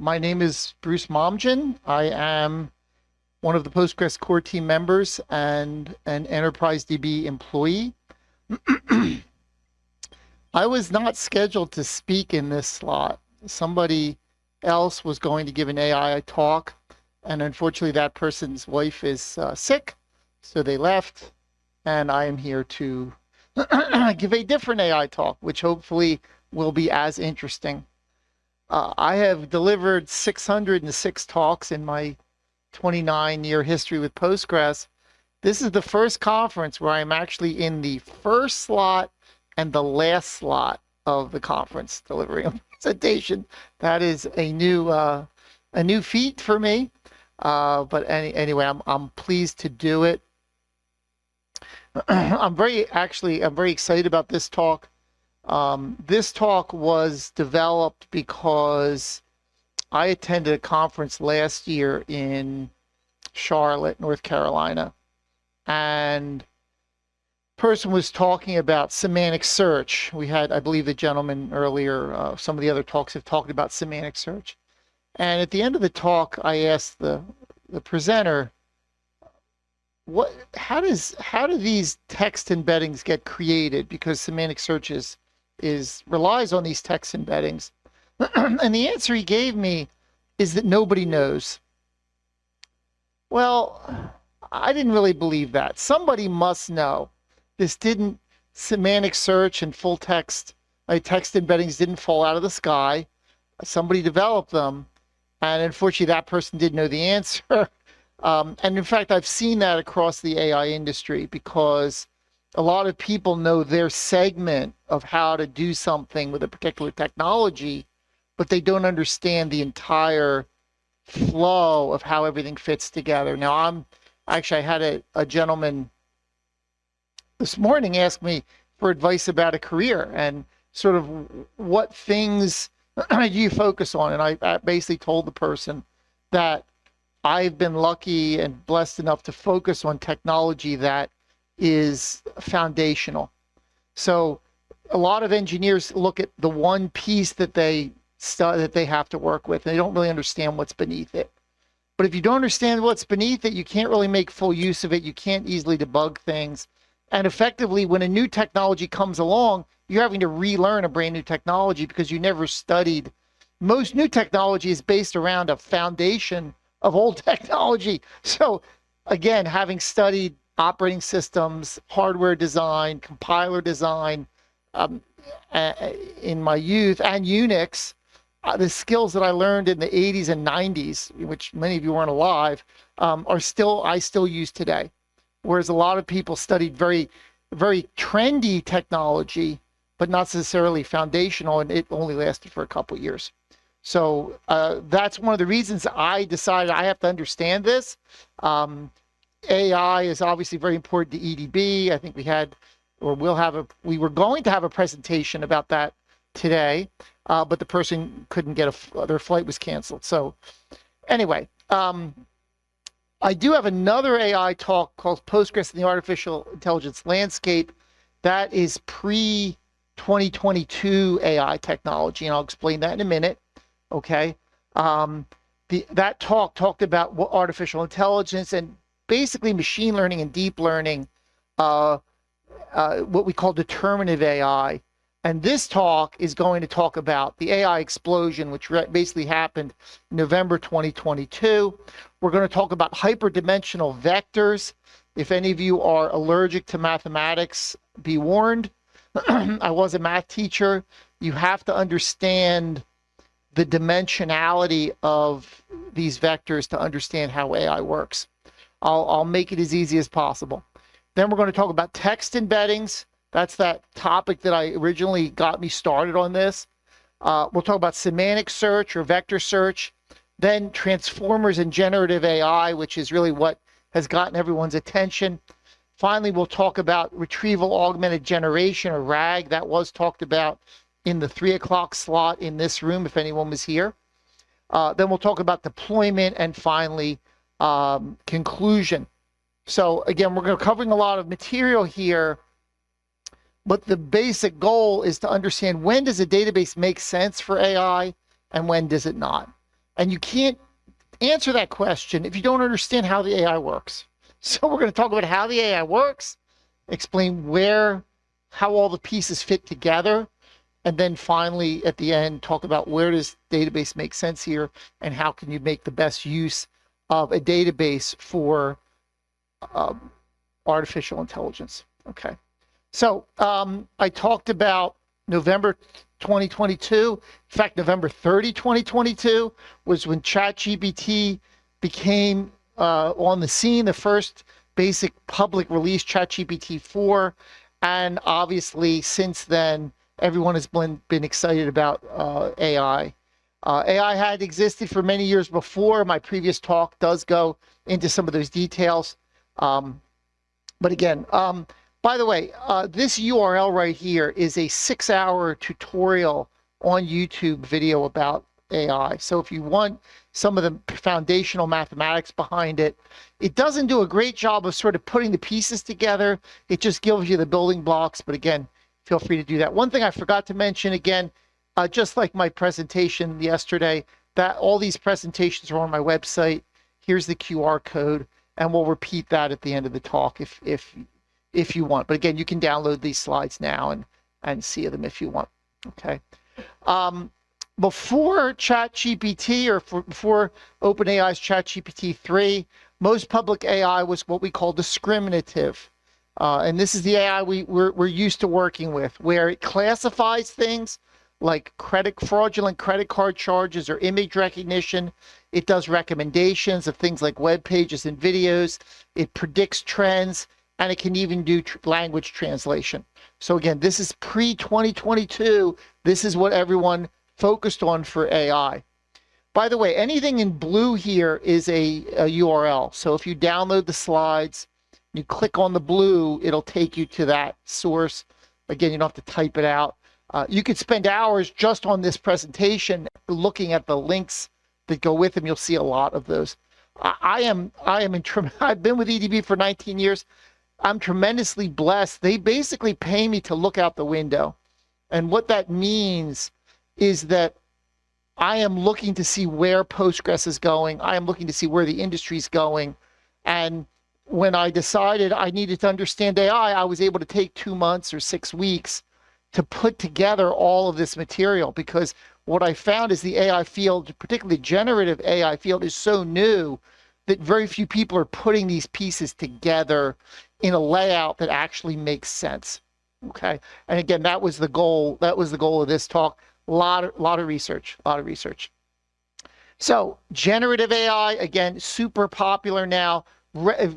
My name is Bruce Momjian. I am one of the Postgres core team members and an Enterprise DB employee. I was not scheduled to speak in this slot. Somebody else was going to give an AI talk, and unfortunately that person's wife is sick, so they left, and I am here to give a different AI talk, which hopefully will be as interesting. I have delivered 606 talks in my 29-year history with Postgres. This is the first conference where I'm actually in the first slot and the last slot of the conference delivering a presentation. That is a new feat for me. But anyway, I'm pleased to do it. I'm very excited about this talk. This talk was developed because I attended a conference last year in Charlotte, North Carolina, and the person was talking about semantic search. We had, I believe, the gentleman earlier, some of the other talks have talked about semantic search. And at the end of the talk, I asked the presenter, how do these text embeddings get created? Because semantic search relies on these text embeddings. And the answer he gave me is that nobody knows. Well, I didn't really believe that. Somebody must know. Semantic search and full text, text embeddings didn't fall out of the sky. Somebody developed them. And unfortunately, that person didn't know the answer. And in fact, I've seen that across the AI industry because a lot of people know their segment of how to do something with a particular technology, but they don't understand the entire flow of how everything fits together. Now, I had a gentleman this morning ask me for advice about a career and sort of what things do you focus on? And I basically told the person that I've been lucky and blessed enough to focus on technology that is foundational. So a lot of engineers look at the one piece that they have to work with, and they don't really understand what's beneath it. But if you don't understand what's beneath it, you can't really make full use of it. You can't easily debug things. And effectively, when a new technology comes along, you're having to relearn a brand new technology because you never studied. Most new technology is based around a foundation of old technology. So again, having studied operating systems, hardware design, compiler design in my youth, and Unix, the skills that I learned in the 80s and 90s, which many of you weren't alive, I still use today. Whereas a lot of people studied very, very trendy technology, but not necessarily foundational, and it only lasted for a couple of years. So that's one of the reasons I decided I have to understand this. AI is obviously very important to EDB. I think we were going to have a presentation about that today, but the person couldn't get their flight was canceled. So anyway, I do have another AI talk called Postgres and the Artificial Intelligence Landscape. That is pre-2022 AI technology, and I'll explain that in a minute. Okay. That talk talked about what artificial intelligence and basically machine learning and deep learning, what we call determinative AI. And this talk is going to talk about the AI explosion, which basically happened in November 2022. We're going to talk about hyperdimensional vectors. If any of you are allergic to mathematics, be warned. I was a math teacher. You have to understand the dimensionality of these vectors to understand how AI works. I'll make it as easy as possible. Then we're going to talk about text embeddings. That's that topic that I originally got me started on this. We'll talk about semantic search or vector search. Then transformers and generative AI, which is really what has gotten everyone's attention. Finally, we'll talk about retrieval-augmented generation, or RAG. That was talked about in the 3 o'clock slot in this room, if anyone was here. Then we'll talk about deployment, and finally, conclusion. So again, we're covering a lot of material here, but the basic goal is to understand when does a database make sense for AI and when does it not. And you can't answer that question if you don't understand how the AI works. So we're going to talk about how the AI works, explain how all the pieces fit together, and then finally, at the end, talk about where does database make sense here and how can you make the best use of a database for artificial intelligence. Okay. So I talked about November 2022. In fact, November 30, 2022 was when ChatGPT became on the scene, the first basic public release, ChatGPT 4. And obviously, since then, everyone has been excited about AI. AI had existed for many years before. My previous talk does go into some of those details. But again, by the way, this URL right here is a 6-hour tutorial on YouTube video about AI. So if you want some of the foundational mathematics behind it, it doesn't do a great job of sort of putting the pieces together. It just gives you the building blocks. But again, feel free to do that. One thing I forgot to mention again, just like my presentation yesterday, that all these presentations are on my website. Here's the QR code, and we'll repeat that at the end of the talk if you want. But again, you can download these slides now and see them if you want. Okay. Before ChatGPT or before OpenAI's ChatGPT 3, most public AI was what we call discriminative. And this is the AI we're used to working with, where it classifies things like fraudulent credit card charges or image recognition. It does recommendations of things like web pages and videos. It predicts trends, and it can even do language translation. So again, this is pre-2022. This is what everyone focused on for AI. By the way, anything in blue here is a URL. So if you download the slides, you click on the blue, it'll take you to that source. Again, you don't have to type it out. You could spend hours just on this presentation looking at the links that go with them. You'll see a lot of those. I've been with EDB for 19 years. I'm tremendously blessed. They basically pay me to look out the window. And what that means is that I am looking to see where Postgres is going. I am looking to see where the industry is going. And when I decided I needed to understand AI, I was able to take 2 months or 6 weeks to put together all of this material, because what I found is the AI field, particularly the generative AI field, is so new that very few people are putting these pieces together in a layout that actually makes sense. Okay. And again, that was the goal. That was the goal of this talk. A lot of research. So generative AI, again, super popular now. I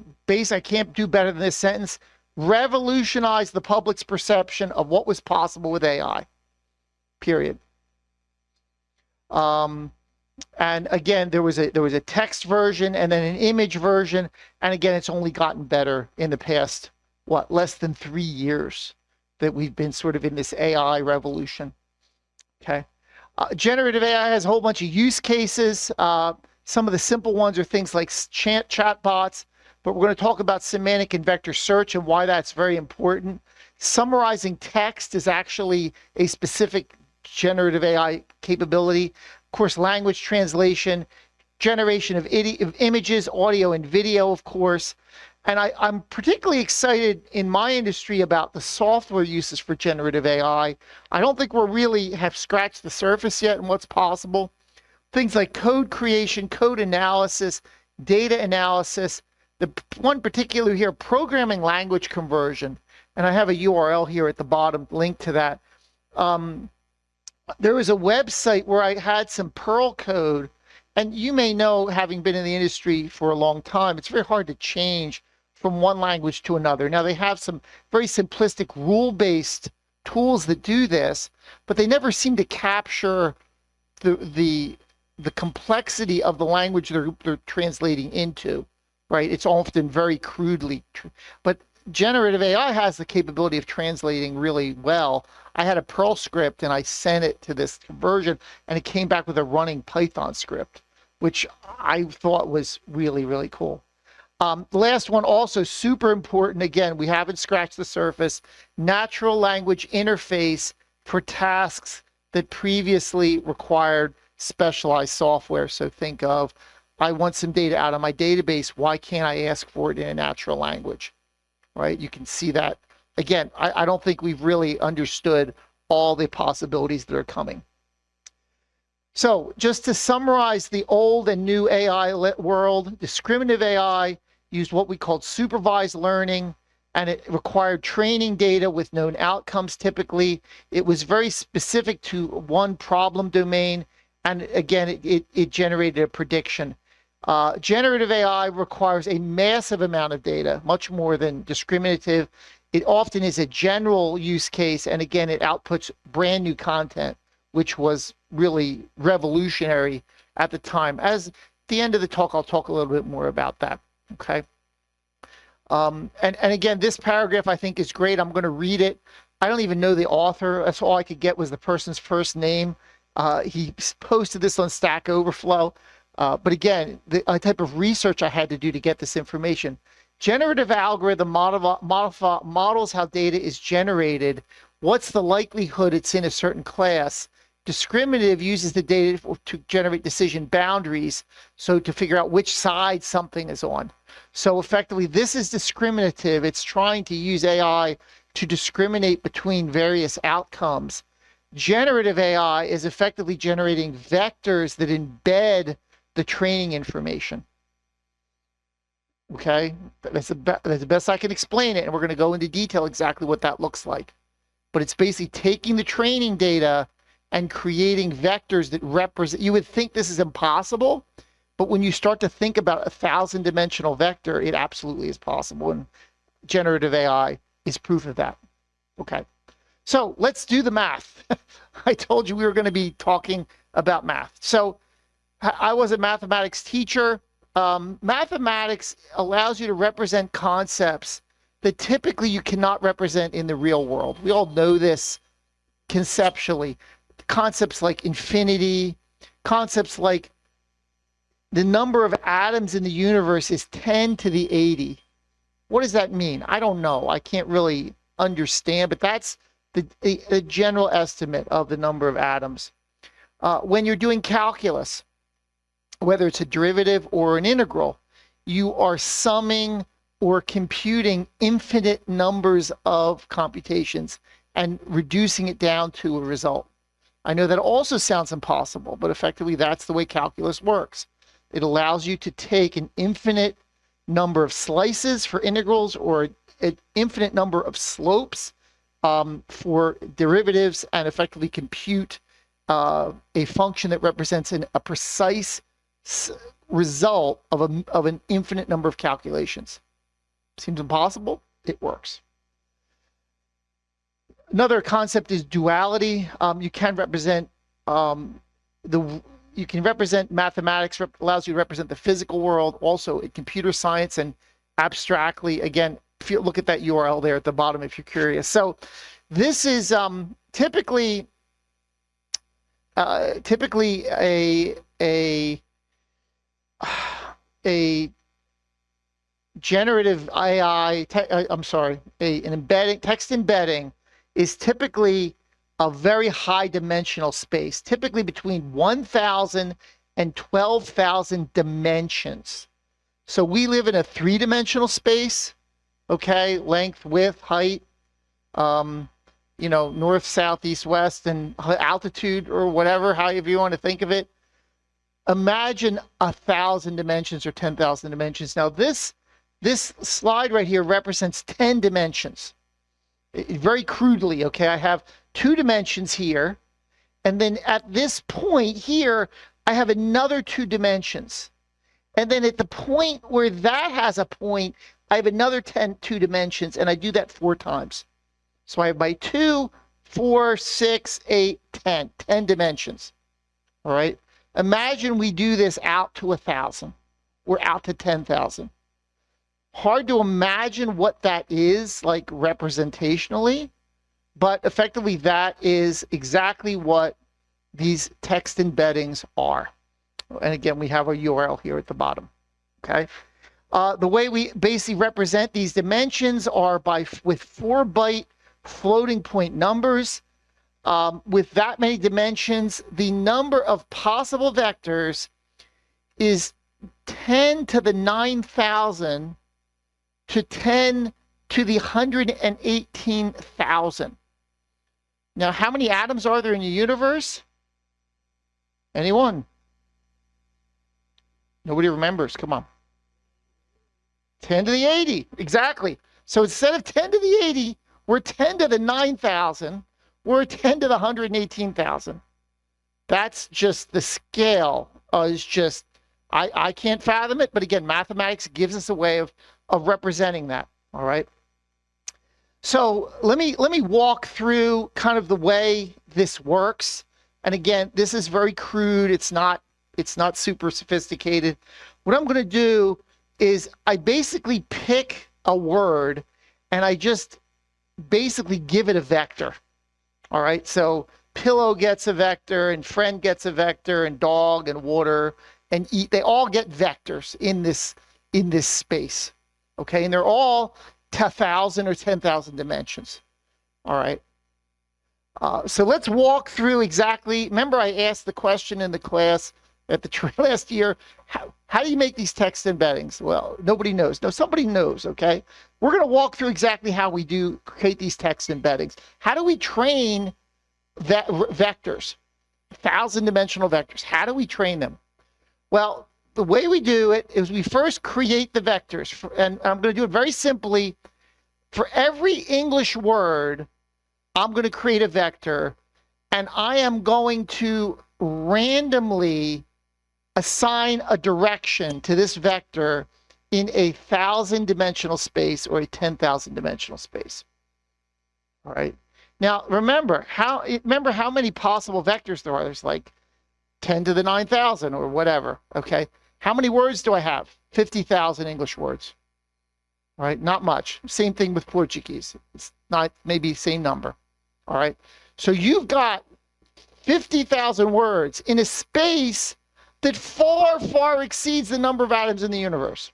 can't do better than this sentence. Revolutionized the public's perception of what was possible with AI. Period. And again, there was a text version and then an image version, and again, it's only gotten better in the past less than 3 years that we've been sort of in this AI revolution. Okay. Generative AI has a whole bunch of use cases. Some of the simple ones are things like chat bots, but we're going to talk about semantic and vector search and why that's very important. Summarizing text is actually a specific generative AI capability. Of course, language translation, generation of images, audio, and video, of course. And I'm particularly excited in my industry about the software uses for generative AI. I don't think we really have scratched the surface yet in what's possible. Things like code creation, code analysis, data analysis. The one particular here, programming language conversion. And I have a URL here at the bottom, link to that. There was a website where I had some Perl code, and you may know, having been in the industry for a long time, it's very hard to change from one language to another. Now, they have some very simplistic rule-based tools that do this, but they never seem to capture the complexity of the language they're translating into, right? It's often very crudely, but generative AI has the capability of translating really well. I had a Perl script and I sent it to this conversion, and it came back with a running Python script, which I thought was really, really cool. The last one, also super important. Again, we haven't scratched the surface. Natural language interface for tasks that previously required specialized software. So think of, I want some data out of my database. Why can't I ask for it in a natural language, right? You can see that. Again, I don't think we've really understood all the possibilities that are coming. So just to summarize the old and new AI world, discriminative AI used what we called supervised learning, and it required training data with known outcomes typically. It was very specific to one problem domain, and again, it generated a prediction. Generative AI requires a massive amount of data, much more than discriminative. It often is a general use case, and again, it outputs brand new content, which was really revolutionary at the time. As at the end of the talk, I'll talk a little bit more about that, okay? And again, this paragraph I think is great. I'm going to read it. I don't even know the author. That's all I could get was the person's first name. He posted this on Stack Overflow. But again, the type of research I had to do to get this information. Generative algorithm models how data is generated. What's the likelihood it's in a certain class? Discriminative uses the data to generate decision boundaries, so to figure out which side something is on. So effectively, this is discriminative. It's trying to use AI to discriminate between various outcomes. Generative AI is effectively generating vectors that embed the training information. Okay, that's the best I can explain it, and we're going to go into detail exactly what that looks like. But it's basically taking the training data and creating vectors that represent. You would think this is impossible, but when you start to think about a 1,000-dimensional vector, it absolutely is possible, and generative AI is proof of that. Okay, so let's do the math. I told you we were going to be talking about math. So I was a mathematics teacher. Mathematics allows you to represent concepts that typically you cannot represent in the real world. We all know this conceptually. Concepts like infinity, concepts like the number of atoms in the universe is 10 to the 80. What does that mean? I don't know. I can't really understand, but that's the general estimate of the number of atoms. When you're doing calculus, whether it's a derivative or an integral, you are summing or computing infinite numbers of computations and reducing it down to a result. I know that also sounds impossible, but effectively that's the way calculus works. It allows you to take an infinite number of slices for integrals or an infinite number of slopes for derivatives and effectively compute a function that represents a precise result of an infinite number of calculations. Seems impossible? It works. Another concept is duality. You can represent mathematics allows you to represent the physical world, also in computer science and abstractly. Again, if you look at that URL there at the bottom if you're curious. So this is typically a generative AI, an embedding, text embedding is typically a very high dimensional space, typically between 1,000 and 12,000 dimensions. So we live in a 3-dimensional space, okay, length, width, height, you know, north, south, east, west, and altitude or whatever, however you want to think of it. Imagine 1,000 dimensions or 10,000 dimensions. Now this slide right here represents 10 dimensions. Very crudely, okay? I have 2 dimensions here, and then at this point here, I have another 2 dimensions. And then at the point where that has a point, I have another 2 dimensions, and I do that 4 times. So I have my 2, 4, 6, 8, 10 dimensions, all right? Imagine we do this out to 1,000 or out to 10,000. Hard to imagine what that is like representationally, but effectively that is exactly what these text embeddings are. And again, we have a URL here at the bottom, okay? The way we basically represent these dimensions are with 4-byte floating point numbers. with that many dimensions, the number of possible vectors is 10 to the 9,000 to 10 to the 118,000. Now, how many atoms are there in the universe? Anyone? Nobody remembers. Come on. 10 to the 80. Exactly. So instead of 10 to the 80, we're 10 to the 9,000. We're 10 to the 118,000. That's just the scale is just, I can't fathom it. But again, mathematics gives us a way of representing that. All right. So let me walk through kind of the way this works. And again, this is very crude. It's not super sophisticated. What I'm going to do is I basically pick a word and I just basically give it a vector. All right. So pillow gets a vector and friend gets a vector and dog and water and eat. They all get vectors in this space. Okay. And they're all 1,000 or 10,000 dimensions. All right. So let's walk through exactly. Remember, I asked the question in the class at the last year, how do you make these text embeddings? Well, nobody knows. No, somebody knows, okay? We're going to walk through exactly how we do create these text embeddings. How do we train that vectors, 1,000-dimensional vectors? How do we train them? Well, the way we do it is we first create the vectors. And I'm going to do it very simply. For every English word, I'm going to create a vector, and I am going to randomly assign a direction to this vector in a 1,000-dimensional space or a 10,000-dimensional space. All right. Now, remember how many possible vectors there are. There's like 10 to the 9,000 or whatever. Okay. How many words do I have? 50,000 English words. All right. Not much. Same thing with Portuguese. It's not maybe the same number. All right. So you've got 50,000 words in a space that far, far exceeds the number of atoms in the universe.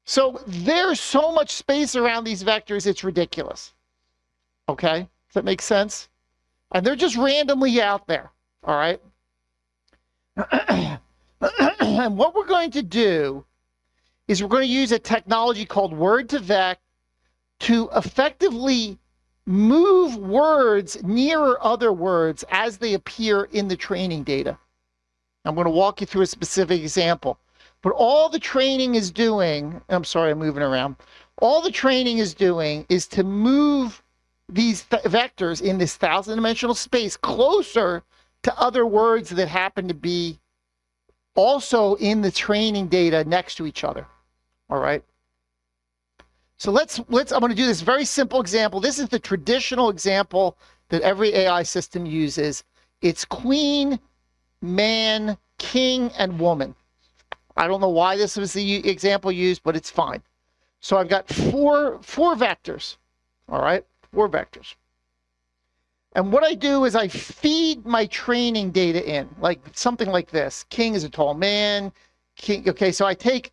So there's so much space around these vectors, it's ridiculous. Okay? Does that make sense? And they're just randomly out there. All right? And what we're going to do is we're going to use a technology called word2vec to effectively move words nearer other words as they appear in the training data. I'm going to walk you through a specific example. But all the training is doing, I'm sorry, I'm moving around. All the training is doing is to move these vectors in this 1,000-dimensional space closer to other words that happen to be also in the training data next to each other. All right. So I'm going to do this very simple example. This is the traditional example that every AI system uses. It's queen, man, king, and woman. I don't know why this was the example used, but it's fine. So I've got four vectors. All right, 4 vectors. And what I do is I feed my training data in, like something like this. King is a tall man. King. Okay, so I take,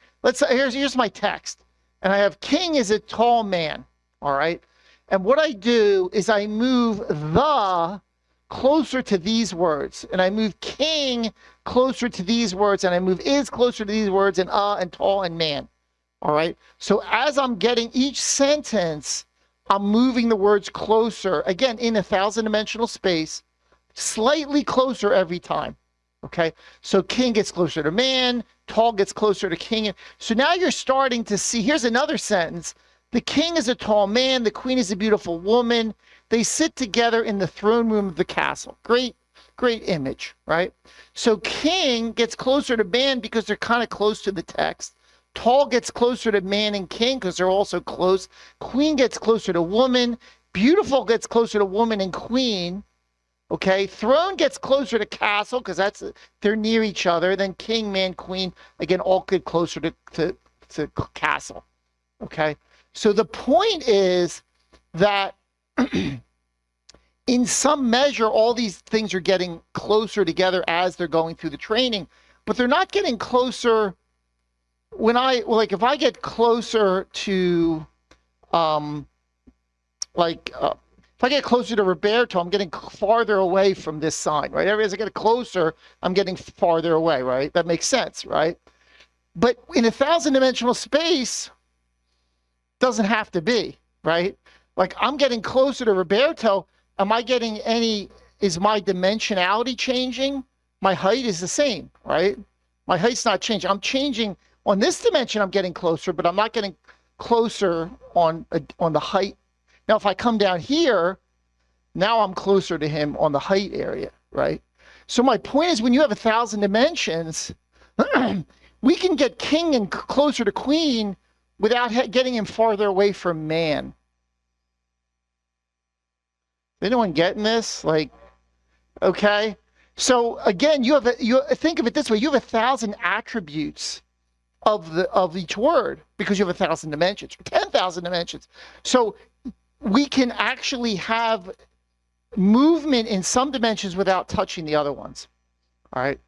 here's my text. And I have king is a tall man. All right. And what I do is I move the closer to these words, and I move king closer to these words, and I move is closer to these words, and tall and man. All right. So as I'm getting each sentence, I'm moving the words closer, again, in a 1,000-dimensional space, slightly closer every time. Okay. So king gets closer to man, tall gets closer to king. So now you're starting to see, here's another sentence. The king is a tall man. The queen is a beautiful woman. They sit together in the throne room of the castle. Great, great image, right? So king gets closer to man because they're kind of close to the text. Tall gets closer to man and king because they're also close. Queen gets closer to woman. Beautiful gets closer to woman and queen. Okay, throne gets closer to castle because they're near each other. Then king, man, queen, again, all get closer to castle. Okay, so the point is that in some measure, all these things are getting closer together as they're going through the training, but they're not getting closer. If I get closer to, If I get closer to Roberto, I'm getting farther away from this sign, right? As I get closer, I'm getting farther away, right? That makes sense, right? But in a 1,000-dimensional space, doesn't have to be, right? Like I'm getting closer to Roberto. Am I getting any, is my dimensionality changing? My height is the same, right? My height's not changing. I'm changing on this dimension, I'm getting closer, but I'm not getting closer on the height. Now, if I come down here, now I'm closer to him on the height area, right? So my point is when you have 1,000 dimensions, we can get king and closer to queen without getting him farther away from man. Anyone getting this? Like, okay. So again, you think of it this way: you have 1,000 attributes of each word because you have 1,000 dimensions, 10,000 dimensions. So we can actually have movement in some dimensions without touching the other ones. All right.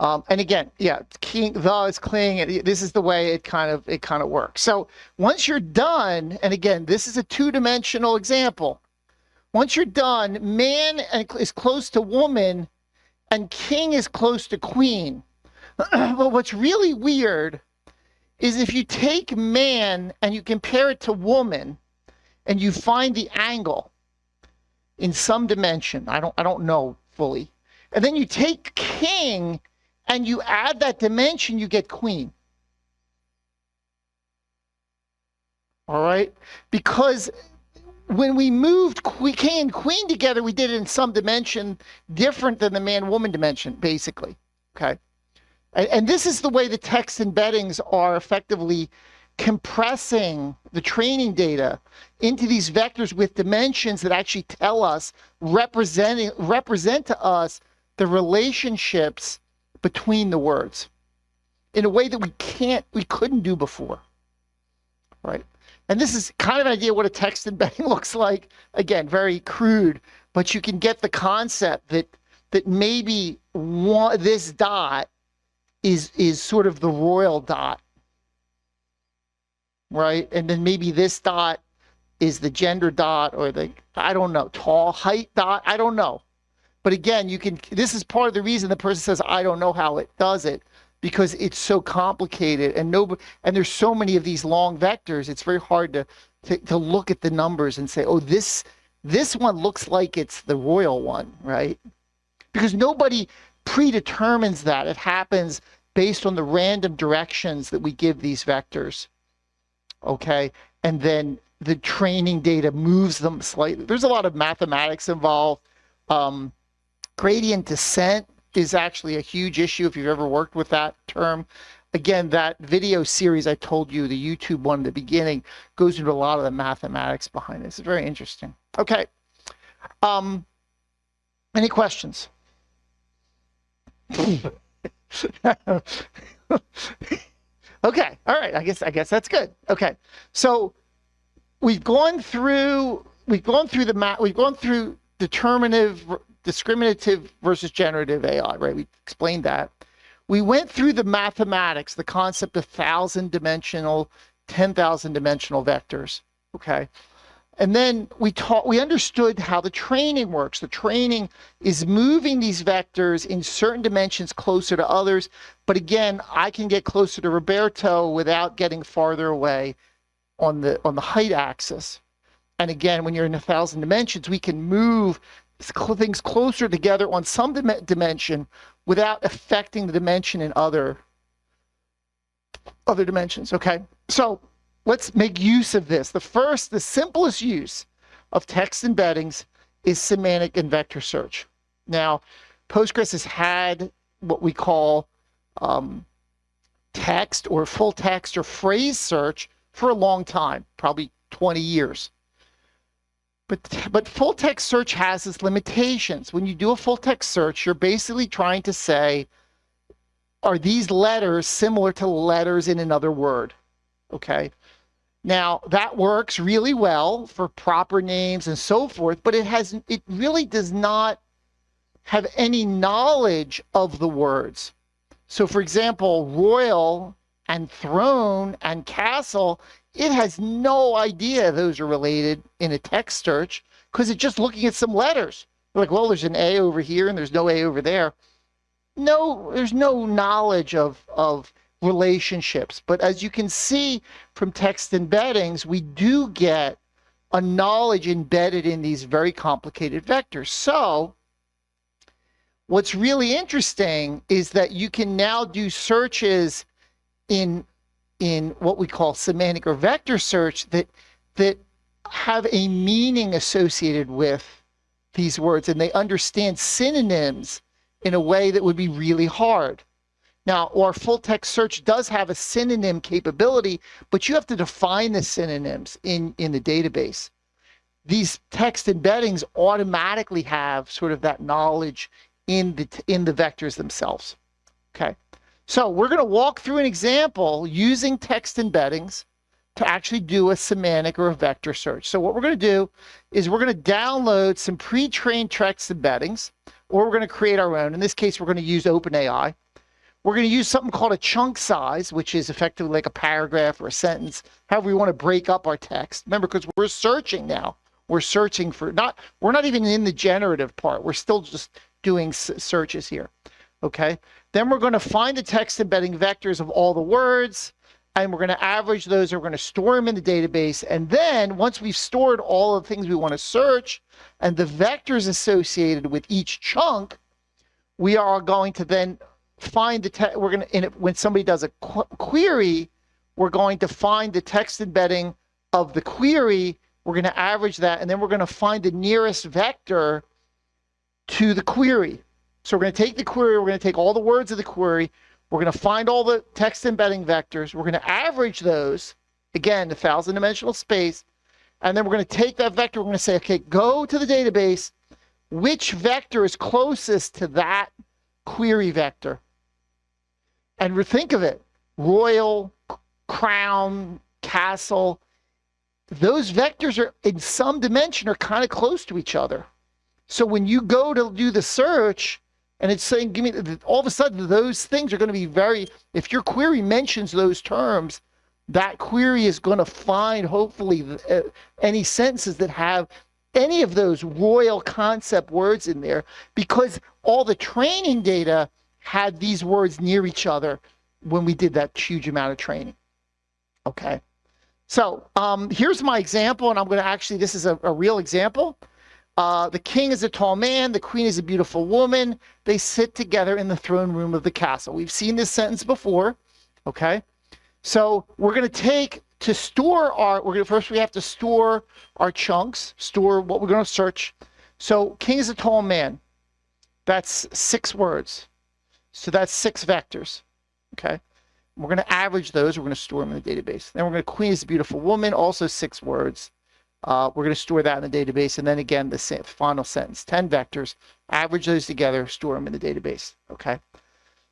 And again, yeah, king, the is cling. This is the way it kind of works. So once you're done, and again, this is a two-dimensional example. Once you're done, man is close to woman, and king is close to queen. But what's really weird is if you take man and you compare it to woman, and you find the angle in some dimension, I don't know fully, and then you take king and you add that dimension, you get queen. All right? Because when we moved king and queen together, we did it in some dimension different than the man-woman dimension, basically. Okay? And this is the way the text embeddings are effectively compressing the training data into these vectors with dimensions that actually tell us, represent to us the relationships between the words in a way that we couldn't do before, right? And this is kind of an idea what a text embedding looks like. Again, very crude, but you can get the concept that maybe this dot is sort of the royal dot, right? And then maybe this dot is the gender dot or the, I don't know, tall height dot, I don't know. But again, this is part of the reason the person says, I don't know how it does it, because it's so complicated and there's so many of these long vectors, it's very hard to look at the numbers and say, oh, this one looks like it's the royal one, right? Because nobody predetermines that. It happens based on the random directions that we give these vectors, okay? And then the training data moves them slightly. There's a lot of mathematics involved. Gradient descent is actually a huge issue if you've ever worked with that term. Again, that video series I told you, the YouTube one at the beginning, goes into a lot of the mathematics behind this. It's very interesting. Okay. Any questions? Okay. All right. I guess that's good. Okay. So we've gone through discriminative versus generative AI, right? We explained that. We went through the mathematics, the concept of 1,000-dimensional, 10,000-dimensional vectors, okay? And then we understood how the training works. The training is moving these vectors in certain dimensions closer to others. But again, I can get closer to Roberto without getting farther away on the height axis. And again, when you're in 1,000 dimensions, we can move things closer together on some dimension without affecting the dimension in other dimensions, okay? So let's make use of this. The simplest use of text embeddings is semantic and vector search. Now, Postgres has had what we call text or full text or phrase search for a long time, probably 20 years. But full text search has its limitations. When you do a full text search, you're basically trying to say, are these letters similar to letters in another word? Okay. Now that works really well for proper names and so forth, but it really does not have any knowledge of the words. So for example, royal and throne and castle, it has no idea those are related in a text search because it's just looking at some letters. Like, well, there's an A over here and there's no A over there. No, there's no knowledge of relationships. But as you can see from text embeddings, we do get a knowledge embedded in these very complicated vectors. So what's really interesting is that you can now do searches in what we call semantic or vector search that have a meaning associated with these words, and they understand synonyms in a way that would be really hard. Now, our full text search does have a synonym capability, but you have to define the synonyms in the database. These text embeddings automatically have sort of that knowledge in the vectors themselves. Okay, so we're going to walk through an example using text embeddings to actually do a semantic or a vector search. So what we're going to do is we're going to download some pre-trained text embeddings, or we're going to create our own. In this case, we're going to use OpenAI. We're going to use something called a chunk size, which is effectively like a paragraph or a sentence, however we want to break up our text. Remember, because we're searching now. We're searching for, we're not even in the generative part. We're still just doing searches here, okay? Then we're going to find the text embedding vectors of all the words, and we're going to average those, or we're going to store them in the database. And then once we've stored all of the things we want to search and the vectors associated with each chunk, we are going to then find the we're going to, when somebody does a query, we're going to find the text embedding of the query. We're going to average that, and then we're going to find the nearest vector to the query. So we're going to take the query, we're going to take all the words of the query, we're going to find all the text embedding vectors, we're going to average those, again, the 1,000-dimensional space, and then we're going to take that vector, we're going to say, okay, go to the database, which vector is closest to that query vector? And think of it, royal, crown, castle, those vectors are in some dimension are kind of close to each other. So when you go to do the search and it's saying, give me, all of a sudden those things are going to be very, if your query mentions those terms, that query is going to find hopefully any sentences that have any of those royal concept words in there, because all the training data had these words near each other when we did that huge amount of training. Okay. So here's my example, and I'm going to actually, this is a real example. The king is a tall man, the queen is a beautiful woman. They sit together in the throne room of the castle. We've seen this sentence before, okay? So we're going to take, to store our, first we have to store our chunks, store what we're going to search. So king is a tall man. That's 6 words. So that's 6 vectors, okay? We're going to average those. We're going to store them in the database. Then we're going to queen is a beautiful woman, also 6 words. We're going to store that in the database. And then again, the final sentence, 10 vectors, average those together, store them in the database. Okay.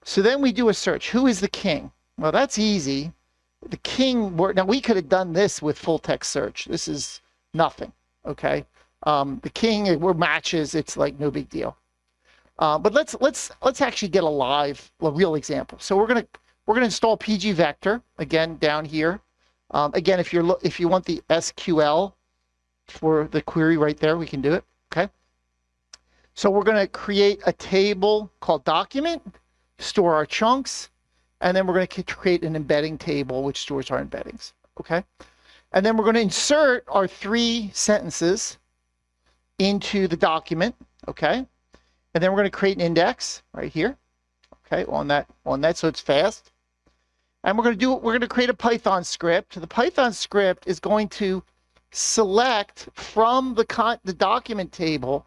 So then we do a search. Who is the king? Well, that's easy. The king, now we could have done this with full text search. This is nothing. Okay. The king, we're matches. It's like no big deal. But let's actually get a real example. So we're going to install PG Vector again down here. Again, if you want the SQL for the query right there, we can do it. Okay. So we're going to create a table called document, store our chunks, and then we're going to create an embedding table which stores our embeddings. Okay. And then we're going to insert our 3 sentences into the document. Okay. And then we're going to create an index right here. Okay, on that, so it's fast. And we're going to create a Python script. The Python script is going to select from the document table.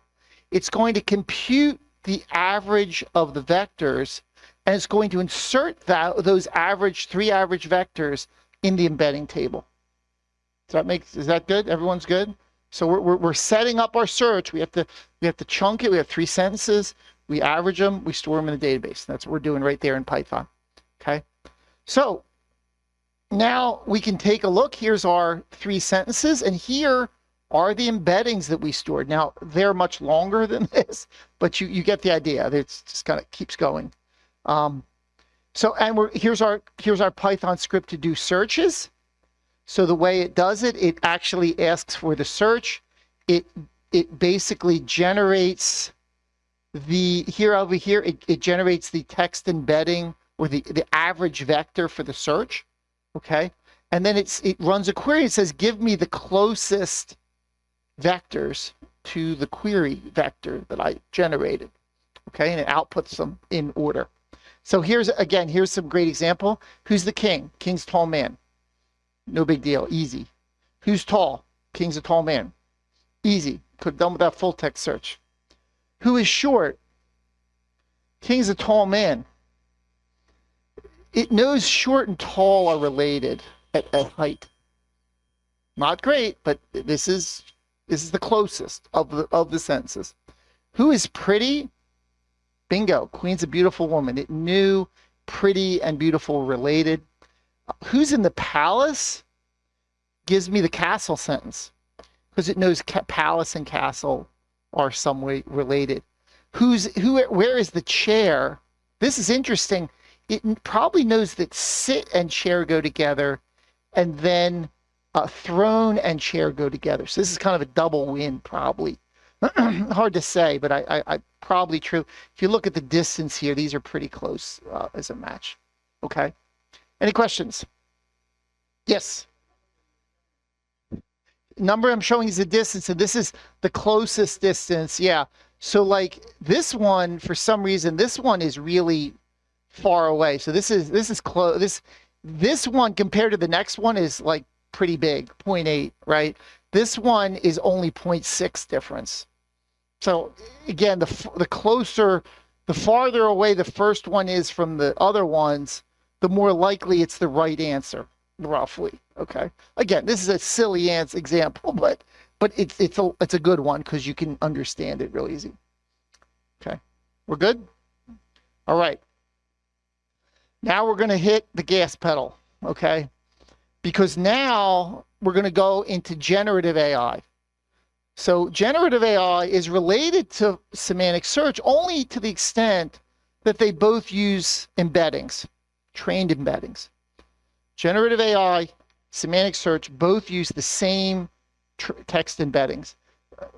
It's going to compute the average of the vectors, and it's going to insert those 3 average vectors in the embedding table. Is that good? Everyone's good? So we're setting up our search. We have to chunk it. We have 3 sentences. We average them. We store them in the database. That's what we're doing right there in Python. Okay. So now we can take a look. Here's our 3 sentences, and here are the embeddings that we stored. Now they're much longer than this, but you get the idea. It just kind of keeps going. So, and here's our Python script to do searches. So the way it does it, it actually asks for the search. It basically generates over here, it generates the text embedding or the average vector for the search. Okay. And then it runs a query. It says, give me the closest vectors to the query vector that I generated. Okay. And it outputs them in order. So here's some great example. Who's the king? King's tall man. No big deal. Easy. Who's tall? King's a tall man. Easy. Could have done without full text search. Who is short? King's a tall man. It knows short and tall are related at height. Not great, but this is the closest of the sentences. Who is pretty? Bingo. Queen's a beautiful woman. It knew pretty and beautiful related. Who's in the palace? Gives me the castle sentence because it knows palace and castle are some way related. Where is the chair? This is interesting. It probably knows that sit and chair go together, and then throne and chair go together. So this is kind of a double win, probably. Hard to say, but I probably true. If you look at the distance here, these are pretty close as a match. Okay. Any questions? Yes. Number I'm showing is the distance, and this is the closest distance. Yeah. So like this one, for some reason, this one is really far away. So this is close. This one compared to the next one is like pretty big, 0.8, right? This one is only 0.6 difference. So again, the farther away the first one is from the other ones, the more likely it's the right answer, roughly. Okay. Again, this is a silly example, but it's a good one because you can understand it real easy. Okay. We're good? All right. Now we're going to hit the gas pedal, okay? Because now we're going to go into generative AI. So generative AI is related to semantic search only to the extent that they both use embeddings, trained embeddings. Generative AI, semantic search, both use the same text embeddings.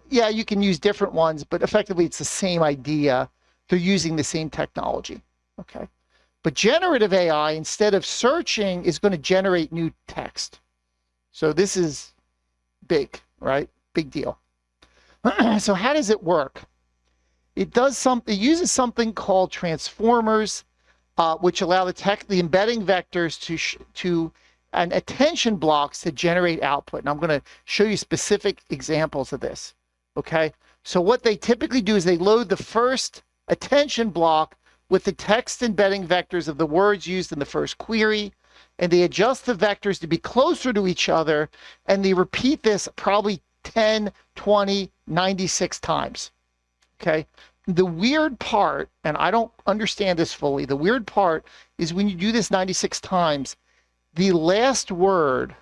Yeah, you can use different ones, but effectively it's the same idea. They're using the same technology, okay? But generative AI, instead of searching, is going to generate new text. So this is big, right? Big deal. So how does it work? It uses something called transformers, which allow the embedding vectors and attention blocks to generate output. And I'm going to show you specific examples of this. Okay. So what they typically do is they load the first attention block with the text embedding vectors of the words used in the first query, and they adjust the vectors to be closer to each other, and they repeat this probably 10, 20, 96 times. Okay. The weird part, and I don't understand this fully, the weird part is when you do this 96 times, the last word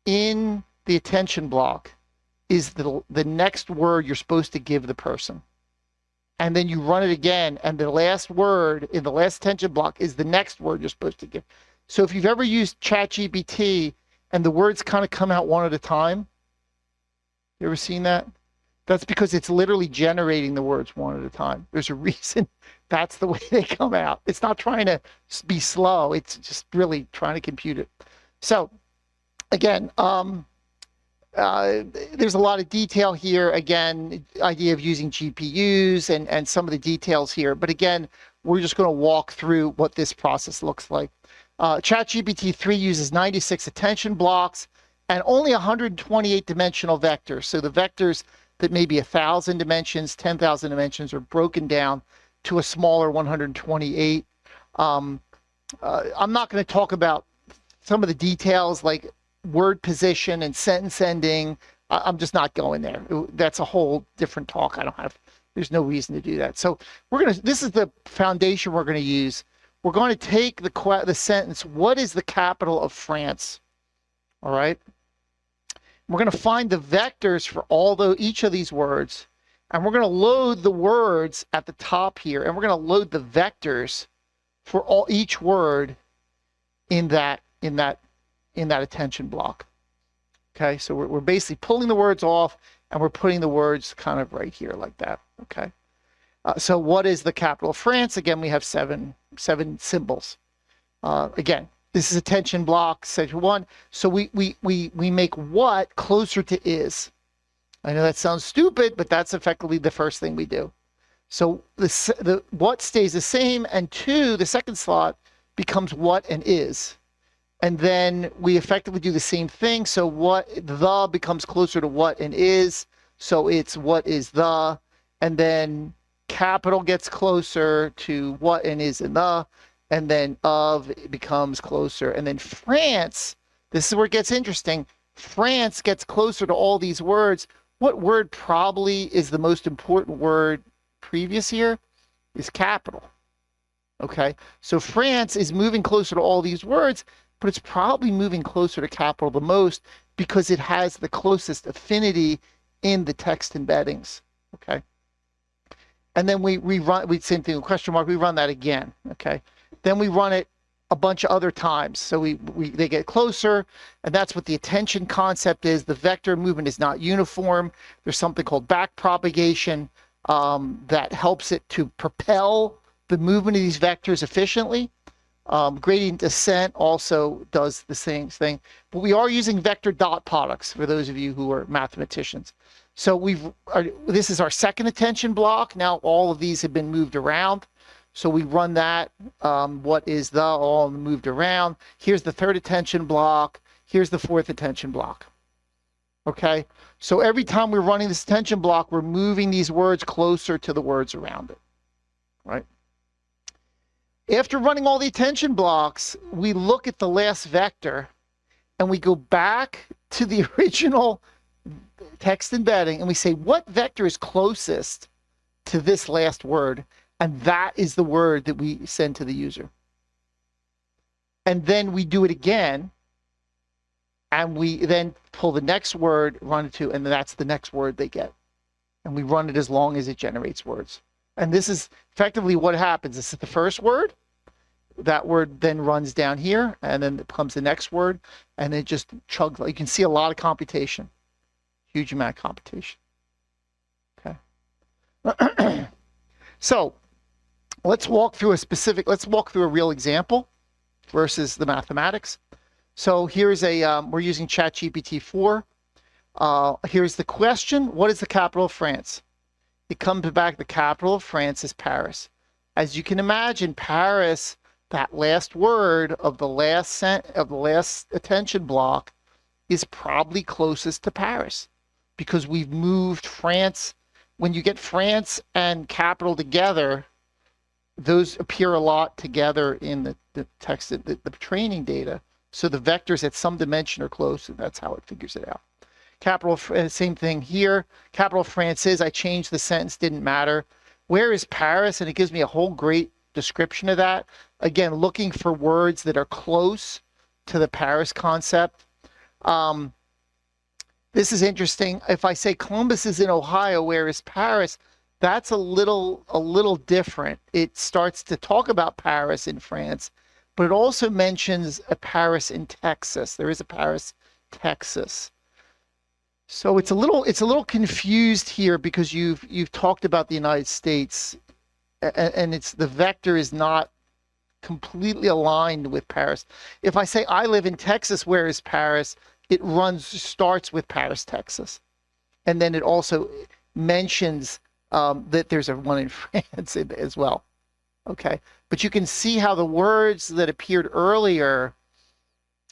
in the attention block is the next word you're supposed to give the person. And then you run it again, and the last word in the last attention block is the next word you're supposed to give. So if you've ever used ChatGPT and the words kind of come out one at a time, you ever seen that? That's because it's literally generating the words one at a time. There's a reason that's the way they come out. It's not trying to be slow. It's just really trying to compute it. So again, there's a lot of detail here. Again, idea of using GPUs and some of the details here. But again, we're just going to walk through what this process looks like. ChatGPT 3 uses 96 attention blocks and only 128 dimensional vectors. So the vectors that may be 1,000 dimensions, 10,000 dimensions are broken down to a smaller 128. I'm not going to talk about some of the details like word position and sentence ending. I'm just not going there. That's a whole different talk. There's no reason to do that. So this is the foundation we're going to use. We're going to take the sentence, what is the capital of France? All right. We're going to find the vectors for each of these words, and we're going to load the words at the top here, and we're going to load the vectors for each word in that attention block. Okay, so we're basically pulling the words off and we're putting the words kind of right here like that. Okay, so what is the capital of France? Again, we have seven symbols. Again, this is attention block section 1. So we make what closer to is. I know that sounds stupid, but that's effectively the first thing we do. So the what stays the same, and 2, the second slot, becomes what and is. And then we effectively do the same thing. So what the becomes closer to what and is. So it's what is the, and then capital gets closer to what and is in the, and then of becomes closer. And then France, this is where it gets interesting. France gets closer to all these words. What word probably is the most important word previous here? Is capital. Okay, so France is moving closer to all these words, but it's probably moving closer to capital the most because it has the closest affinity in the text embeddings. Okay, and then we run, same thing with question mark, we run that again. Okay, then we run it a bunch of other times. So they get closer, and that's what the attention concept is. The vector movement is not uniform. There's something called backpropagation that helps it to propel the movement of these vectors efficiently. Gradient descent also does the same thing, but we are using vector dot products for those of you who are mathematicians. So this is our second attention block. Now all of these have been moved around. So we run that, what is the, all moved around. Here's the third attention block. Here's the fourth attention block. Okay, so every time we're running this attention block, we're moving these words closer to the words around it, right? After running all the attention blocks, we look at the last vector and we go back to the original text embedding and we say, what vector is closest to this last word? And that is the word that we send to the user. And then we do it again. And we then pull the next word, run it to, and that's the next word they get. And we run it as long as it generates words. And this is effectively what happens. This is the first word. That word then runs down here, and then it comes the next word, and it just chugs. You can see a lot of computation. Huge amount of computation. Okay. So let's walk through a real example versus the mathematics. So here's we're using ChatGPT 4. Here's the question. What is the capital of France? It comes back, the capital of France is Paris. As you can imagine, Paris, that last word of the last attention block, is probably closest to Paris because we've moved France. When you get France and capital together, those appear a lot together in the text, the training data. So the vectors at some dimension are close, and that's how it figures it out. Capital, same thing here. Capital of France is, I changed the sentence, didn't matter. Where is Paris? And it gives me a whole great description of that. Again, looking for words that are close to the Paris concept. This is interesting. If I say Columbus is in Ohio, where is Paris? That's a little different. It starts to talk about Paris in France, but it also mentions a Paris in Texas. There is a Paris, Texas. So it's a little confused here because you've talked about the United States, and the vector is not completely aligned with Paris. If I say I live in Texas, where is Paris? It starts with Paris, Texas, and then it also mentions that there's one in France as well. Okay, but you can see how the words that appeared earlier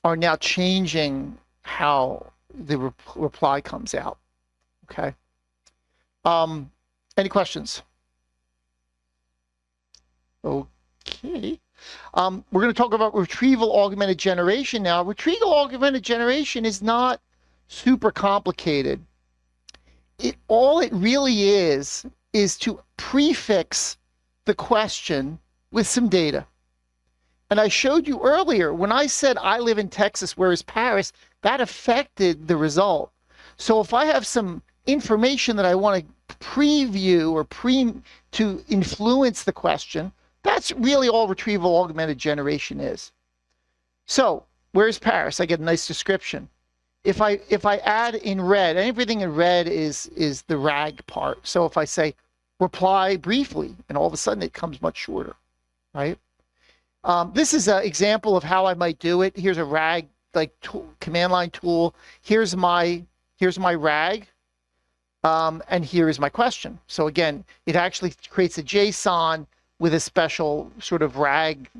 are now changing how the reply comes out. Okay. Any questions? Okay. We're going to talk about retrieval-augmented generation now. Retrieval-augmented generation is not super complicated. All it really is to prefix the question with some data. And I showed you earlier, when I said I live in Texas, where is Paris, that affected the result. So if I have some information that I want to preview or to influence the question, that's that's really all retrieval augmented generation is. So where's Paris? I get a nice description. If I add in red, everything in red is the RAG part. So if I say reply briefly, and all of a sudden it comes much shorter, right? This is an example of how I might do it. Here's a RAG command line tool. Here's my RAG, and here is my question. So again, it actually creates a JSON with a special sort of RAG,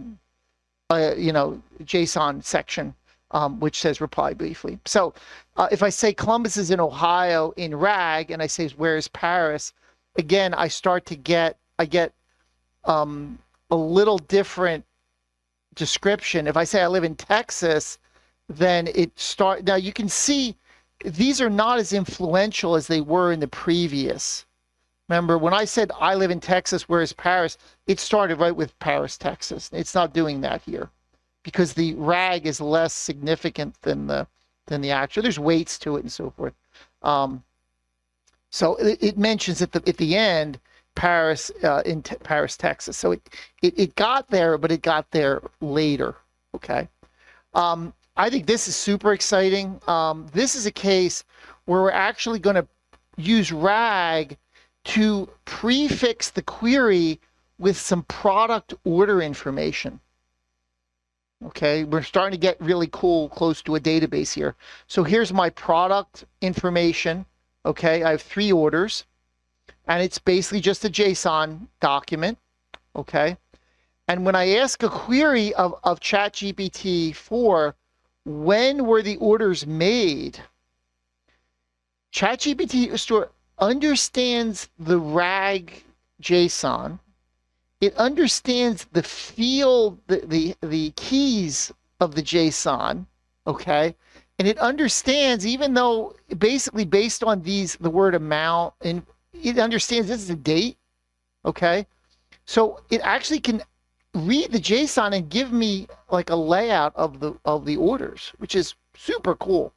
JSON section, which says reply briefly. So if I say Columbus is in Ohio in RAG, and I say where is Paris, again I get a little different description. If I say I live in Texas, then now you can see these are not as influential as they were in the previous. Remember, when I said I live in Texas, where is Paris? It started right with Paris, Texas. It's not doing that here because the RAG is less significant than the actual. There's weights to it and so forth. So it mentions at the end Paris in Paris, Texas. So it got there, but it got there later. Okay. I think this is super exciting. This is a case where we're actually going to use RAG to prefix the query with some product order information. Okay, we're starting to get really cool, close to a database here. So here's my product information. Okay, I have 3 orders, and it's basically just a JSON document. Okay, and when I ask a query of ChatGPT-4, when were the orders made? ChatGPT store understands the RAG JSON. It understands the field, the keys of the JSON, okay? And it understands, even though basically based on the word amount, and it understands this is a date, okay? So it actually can read the JSON and give me like a layout of the orders, which is super cool.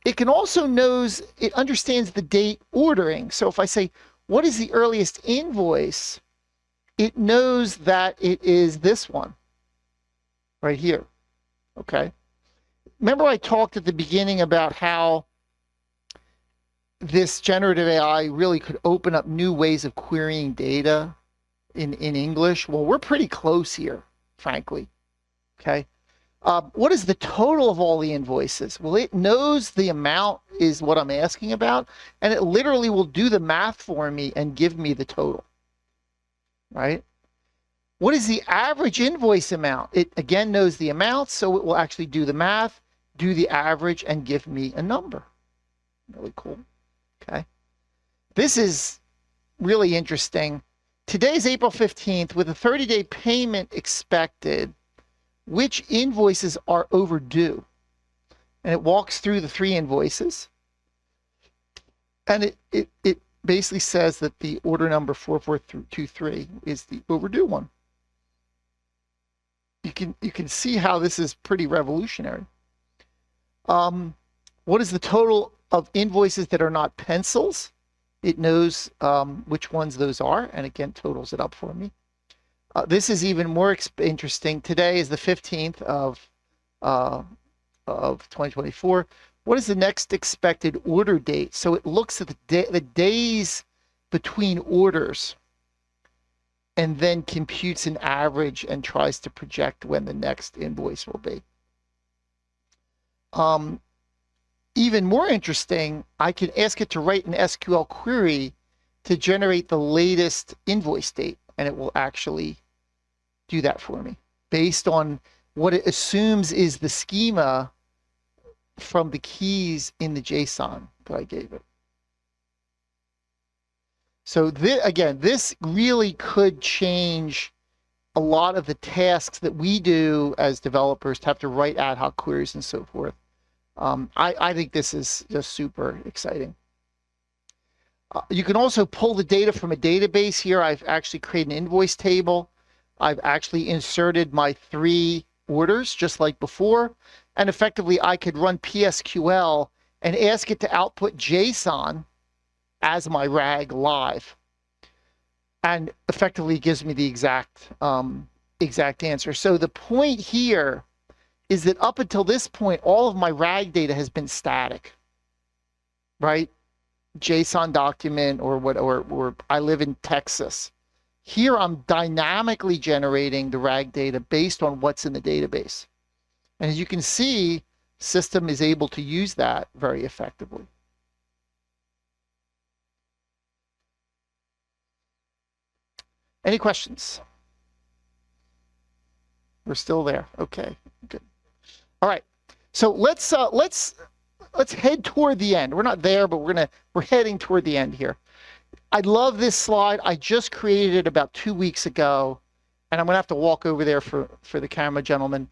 It can also it understands the date ordering. So if I say, what is the earliest invoice? It knows that it is this one right here, okay? Remember I talked at the beginning about how this generative AI really could open up new ways of querying data in English? Well, we're pretty close here, frankly, okay? What is the total of all the invoices? Well, it knows the amount is what I'm asking about, and it literally will do the math for me and give me the total, right? What is the average invoice amount? It again knows the amount, so it will actually do the math, do the average, and give me a number. Really cool, okay? This is really interesting. Today's April 15th, with a 30-day payment expected, which invoices are overdue? And it walks through the 3 invoices. And it basically says that the order number 4423 is the overdue one. You can see how this is pretty revolutionary. What is the total of invoices that are not pencils? It knows which ones those are, and again totals it up for me. This is even more interesting. Today is the 15th of 2024. What is the next expected order date? So it looks at the days between orders and then computes an average and tries to project when the next invoice will be. Even more interesting, I can ask it to write an SQL query to generate the latest invoice date, and it will actually do that for me based on what it assumes is the schema from the keys in the JSON that I gave it. So this really could change a lot of the tasks that we do as developers to have to write ad hoc queries and so forth. I think this is just super exciting. You can also pull the data from a database here. I've actually created an invoice table. I've actually inserted my 3 orders just like before. And effectively, I could run PSQL and ask it to output JSON as my RAG live. and effectively gives me the exact answer. So the point here is that up until this point, all of my RAG data has been static, right? JSON document or I live in Texas. Here I'm dynamically generating the RAG data based on what's in the database. And as you can see, system is able to use that very effectively. Any questions? We're still there. Okay, good. All right. So let's head toward the end. We're not there, but we're heading toward the end here. I love this slide. I just created it about 2 weeks ago, and I'm gonna have to walk over there for the camera gentlemen.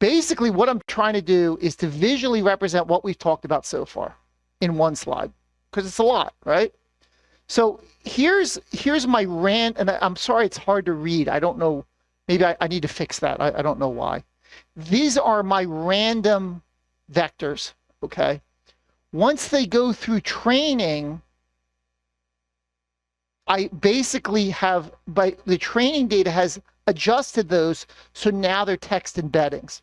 Basically, what I'm trying to do is to visually represent what we've talked about so far in one slide, because it's a lot, right? So here's my rand, and I'm sorry it's hard to read. I don't know. Maybe I need to fix that. I don't know why. These are my random vectors, okay? Once they go through training, I basically have, the training data has adjusted those, so now they're text embeddings,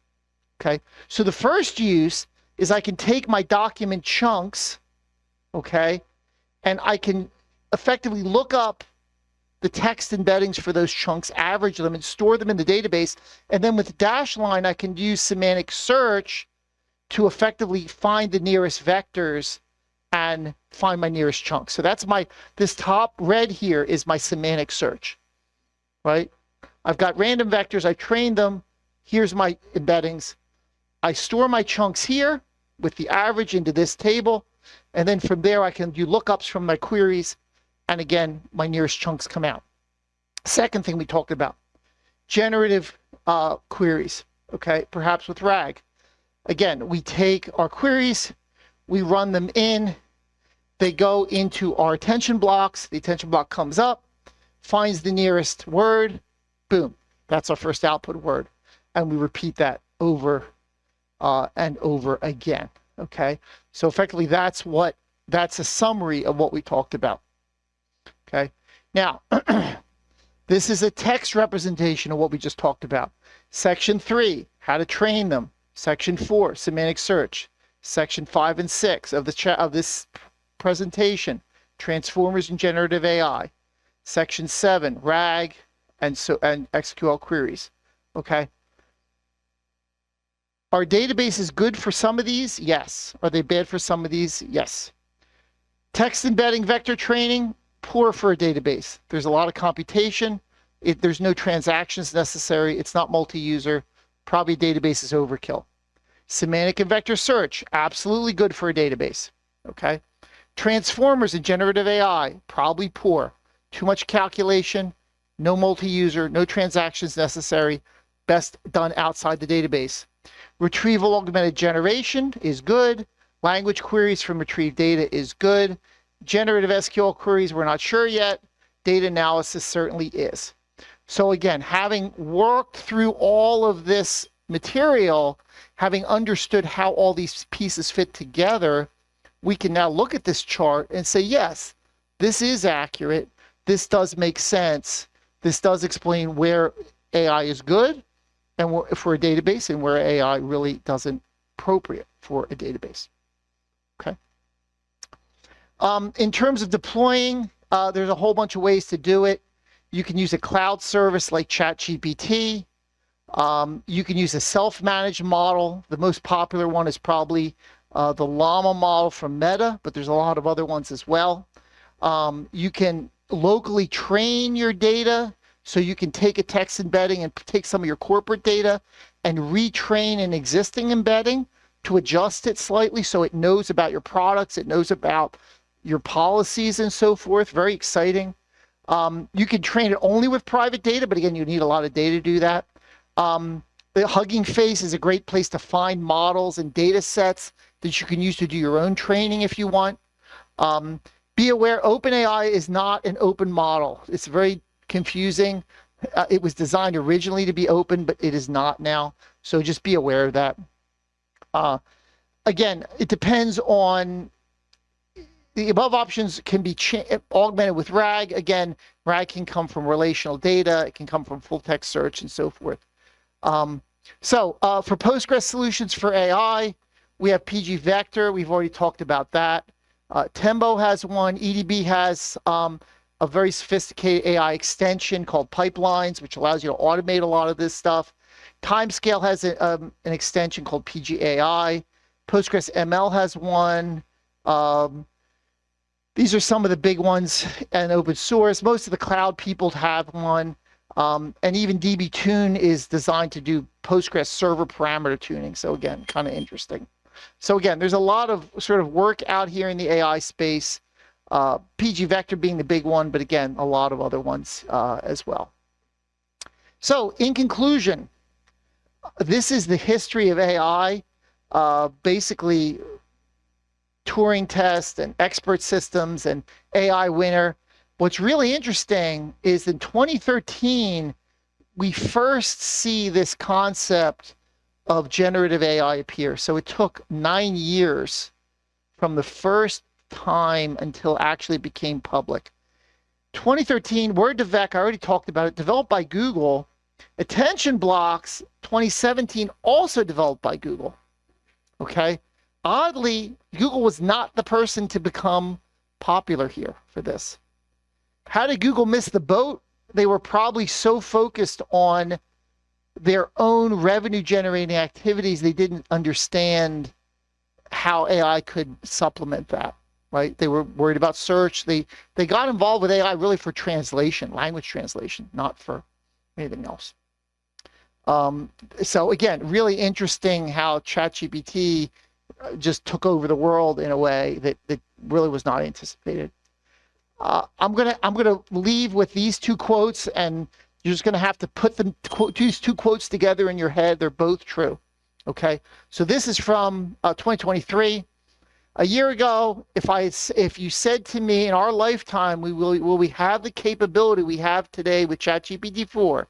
okay? So the first use is I can take my document chunks, okay, and I can effectively look up the text embeddings for those chunks, average them, and store them in the database. And then with the dash line, I can use semantic search to effectively find the nearest vectors and find my nearest chunk. So that's this top red here is my semantic search, right? I've got random vectors, I trained them, here's my embeddings. I store my chunks here with the average into this table, and then from there I can do lookups from my queries, and again, my nearest chunks come out. Second thing we talked about, generative queries, okay, perhaps with RAG. Again, we take our queries, we run them in, they go into our attention blocks, the attention block comes up, finds the nearest word, boom, that's our first output word. And we repeat that over and over again, okay? So effectively, that's a summary of what we talked about, okay? Now, this is a text representation of what we just talked about. Section 3, how to train them. Section 4, semantic search. Section 5 and 6 of this presentation, transformers and generative AI. Section 7, RAG and SQL queries. Okay. Are databases good for some of these? Yes. Are they bad for some of these? Yes. Text embedding vector training, poor for a database. There's a lot of computation. There's no transactions necessary. It's not multi-user. Probably database is overkill. Semantic and vector search, absolutely good for a database. Okay. Transformers and generative AI, probably poor. Too much calculation, no multi-user, no transactions necessary. Best done outside the database. Retrieval-Augmented Generation is good. Language queries from retrieved data is good. Generative SQL queries, we're not sure yet. Data analysis certainly is. So again, having worked through all of this material, having understood how all these pieces fit together, we can now look at this chart and say, yes, this is accurate. This does make sense. This does explain where AI is good and for a database, and where AI really doesn't appropriate for a database. Okay. In terms of deploying, there's a whole bunch of ways to do it. You can use a cloud service like ChatGPT. You can use a self-managed model. The most popular one is probably the Llama model from Meta, but there's a lot of other ones as well. You can locally train your data, so you can take a text embedding and take some of your corporate data and retrain an existing embedding to adjust it slightly so it knows about your products, it knows about your policies and so forth. Very exciting. You can train it only with private data, but again, you need a lot of data to do that. The Hugging Face is a great place to find models and data sets that you can use to do your own training if you want. Be aware, OpenAI is not an open model. It's very confusing. It was designed originally to be open, but it is not now. So just be aware of that. Again, it depends on the above options can be augmented with RAG. Again, RAG can come from relational data. It can come from full text search and so forth. For Postgres solutions for AI, we have PG Vector. We've already talked about that. Tembo has one. EDB has a very sophisticated AI extension called Pipelines, which allows you to automate a lot of this stuff. Timescale has an extension called PGAI. Postgres ML has one. These are some of the big ones and open source. Most of the cloud people have one. And even DBTune is designed to do Postgres server parameter tuning. So again, kind of interesting. So again, there's a lot of sort of work out here in the AI space. PG Vector being the big one, but again, a lot of other ones as well. So in conclusion, this is the history of AI. Basically, Turing test and expert systems and AI winner. What's really interesting is in 2013, we first see this concept of generative AI appear. So it took 9 years from the first time until actually it became public. 2013, Word2Vec, I already talked about it, developed by Google. Attention blocks, 2017, also developed by Google. Okay. Oddly, Google was not the person to become popular here for this. How did Google miss the boat? They were probably so focused on their own revenue generating activities, they didn't understand how AI could supplement that, right? They were worried about search. They got involved with AI really for translation, language translation, not for anything else. So again, really interesting how ChatGPT just took over the world in a way that really was not anticipated. I'm gonna leave with these two quotes, and you're just gonna have to put these two quotes together in your head. They're both true. Okay, so this is from 2023. A year ago, if you said to me in our lifetime, will we have the capability we have today with ChatGPT-4?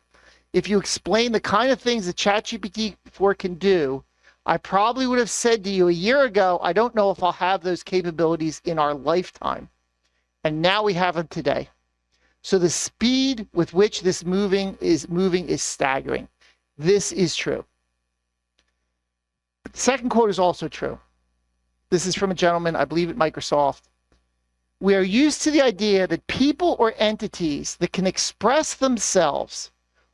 If you explain the kind of things that ChatGPT-4 can do, I probably would have said to you a year ago, I don't know if I'll have those capabilities in our lifetime. And now we have them today. So the speed with which this moving is staggering. This is true. The second quote is also true. This is from a gentleman, I believe at Microsoft. We are used to the idea that people or entities that can express themselves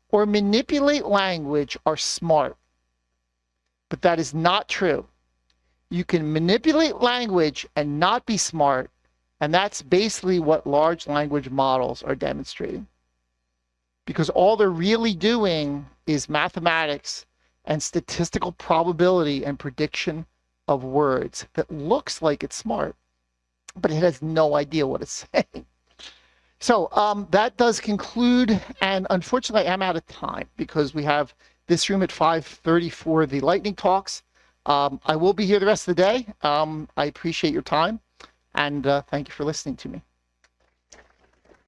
or manipulate language are smart. But that is not true. You can manipulate language and not be smart, and that's basically what large language models are demonstrating. Because all they're really doing is mathematics and statistical probability and prediction of words that looks like it's smart, but it has no idea what it's saying. So that does conclude, and unfortunately I'm out of time because we have this room at 5:30 for the lightning talks. I will be here the rest of the day. I appreciate your time, and thank you for listening to me.